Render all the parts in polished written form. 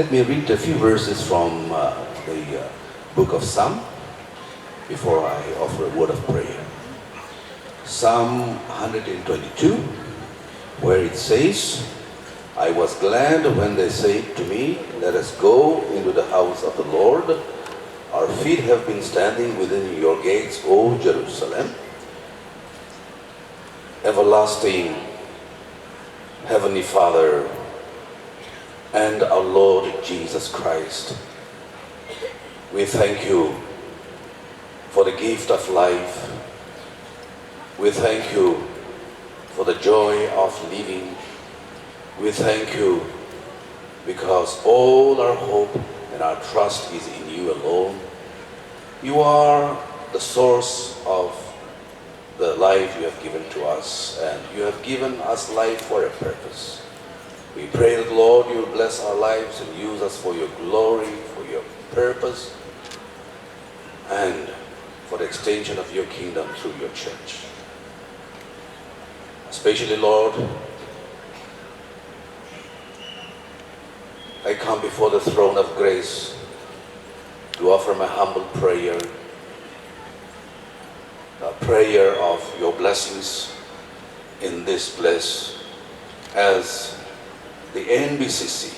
Let me read a few verses from the book of Psalm before I offer a word of prayer. Psalm 122, where it says, I was glad when they said to me, let us go into the house of the Lord. Our feet have been standing within your gates, O Jerusalem. Everlasting Heavenly Father and our Lord Jesus Christ, we thank you for the gift of life. We thank you for the joy of living. We thank you because all our hope and our trust is in you alone. You are the source of the life you have given to us, and you have given us life for a purpose. We pray that, Lord, you will bless our lives and use us for your glory, for your purpose, and for the extension of your kingdom through your church. Especially, Lord, I come before the throne of grace to offer my humble prayer, a prayer of your blessings in this place as the NBCC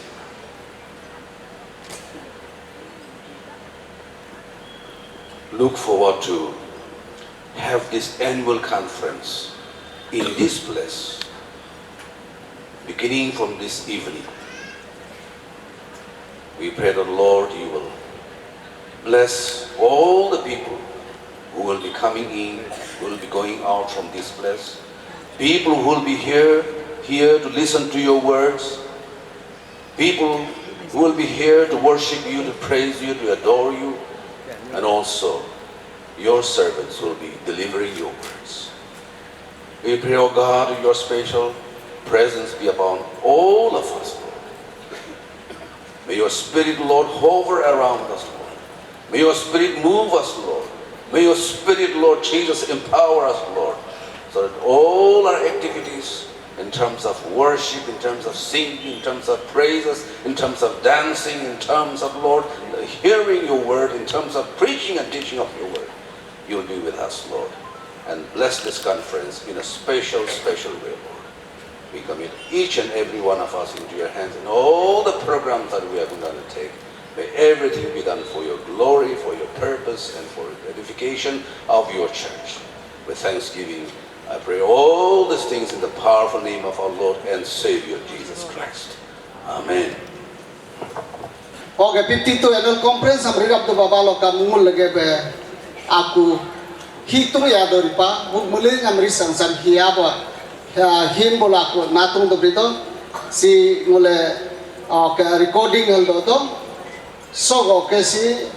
look forward to have this annual conference in this place, beginning from this evening. We pray that, Lord, you will bless all the people who will be coming in, who will be going out from this place, people who will be here to listen to your words, people who will be here to worship you, to praise you, to adore you, and also your servants will be delivering your words. We pray, O God, your special presence be upon all of us, Lord. May your Spirit, Lord, hover around us, Lord. May your Spirit move us, Lord. May your Spirit, Lord, change us, empower us, Lord, so that all our activities in terms of worship, in terms of singing, in terms of praises, in terms of dancing, in terms of, Lord, hearing your word, in terms of preaching and teaching of your word, you will be with us, Lord. And bless this conference in a special, special way, Lord. We commit each and every one of us into your hands and all the programs that we are going to undertake. May everything be done for your glory, for your purpose, and for the edification of your church. With thanksgiving, I pray all these things in the powerful name of our Lord and Savior, Jesus Christ. Amen. Okay, 52 annual conference am rirap do babalo kamul lagebe aku hitung ya doripa muling am risang san hiaba him bolaku natung do brito si ngule recording hal do so ke si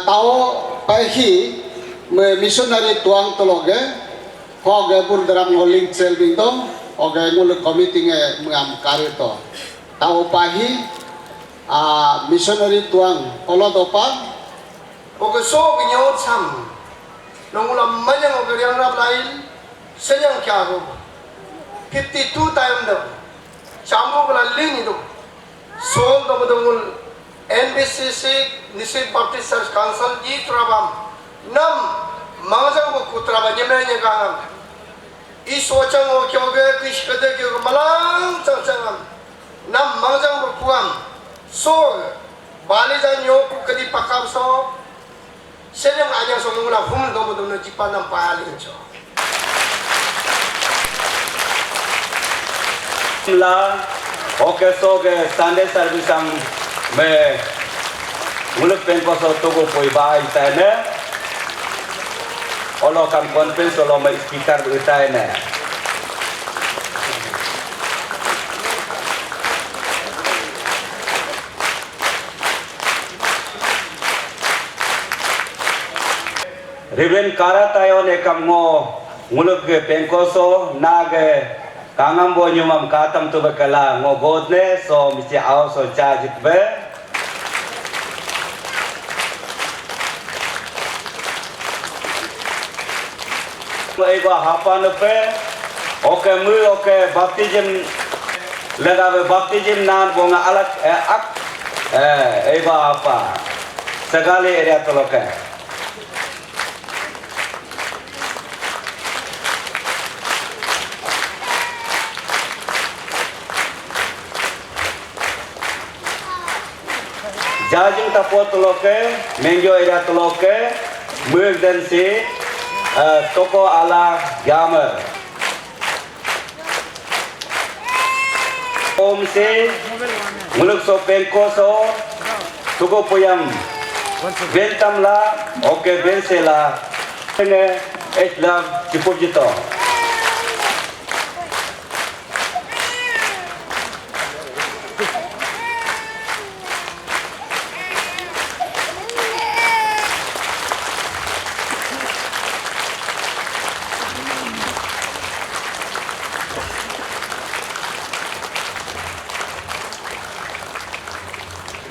tao pahi me missionary tuang tologe hoge burdaram ngoling selving to hoge ngule committee nge ngam karito tao pahi missionary tuang olodopa oke so ginyo sam nongula manyang oke yang rap lain senyang kya ho 52 time do chamu bala ling do so do bodongul NBCC Nishi Baptist Church Council ji trabam nam mangjang ko kutraba nyemenya kang I sochang o kyoge kish kade kyo malang changchang nam mangjang ko kuam so Balijan yo kadi pakam so senyang aja so ngula hum do bodong jipanam palin cho la oke soge Sunday service am me muluk pen ko so togo poi bai tane olo kam conference olo me speaker tane Reverend Karatayo ne kam ngo muluk ke pen ko so nage kangam bo nyumam katam tu bakala ngo godne so misi aw so charge be ko ego hapan pe oke mu oke baptism Lagawe baptism nan bonga alak ak eba apa segala area tolokan. Jajing tapo toloke, menjo area toloke, mur dan si toko ala gamer. Om se muluk so pengko so tuko poyam bentam la oke bensela tenge Islam cukup jito.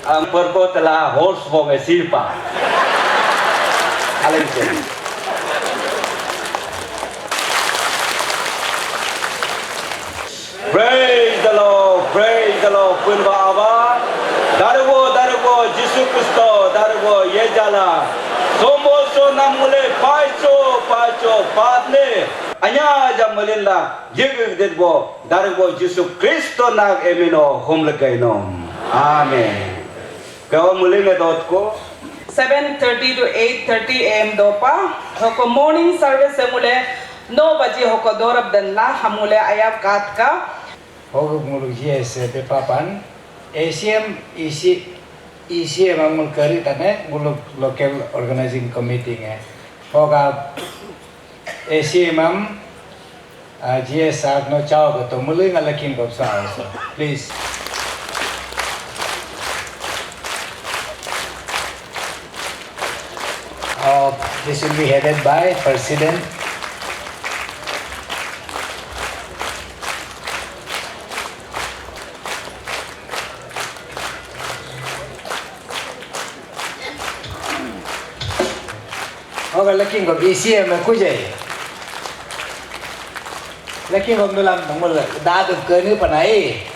Ang perko telah horse bonge silpa. Alam sih. Praise the Lord, praise the Lord. Punba aba. Darugo, Jesus Kristo, darugo yejala. Sombo so namule pacho, patne. Anya jam melinda. Jigig dedbo. Darugo Jesus Kristo nag emino humlegay nom. Amen. Kau mulai ngedot ko 7:30 to 8:30 am dopa hoko morning service mulai 9 baje hoko dorab dan la hamule ayab kat ka hoko muluk yes papan ACM ECM amul kari tane muluk local organizing committee nge hoga ACM am GS no chao to mulai ngalakin ko sa please. This will be headed by President Hoga laking ko ECM kujay laking ko nulam mul daduk kani panai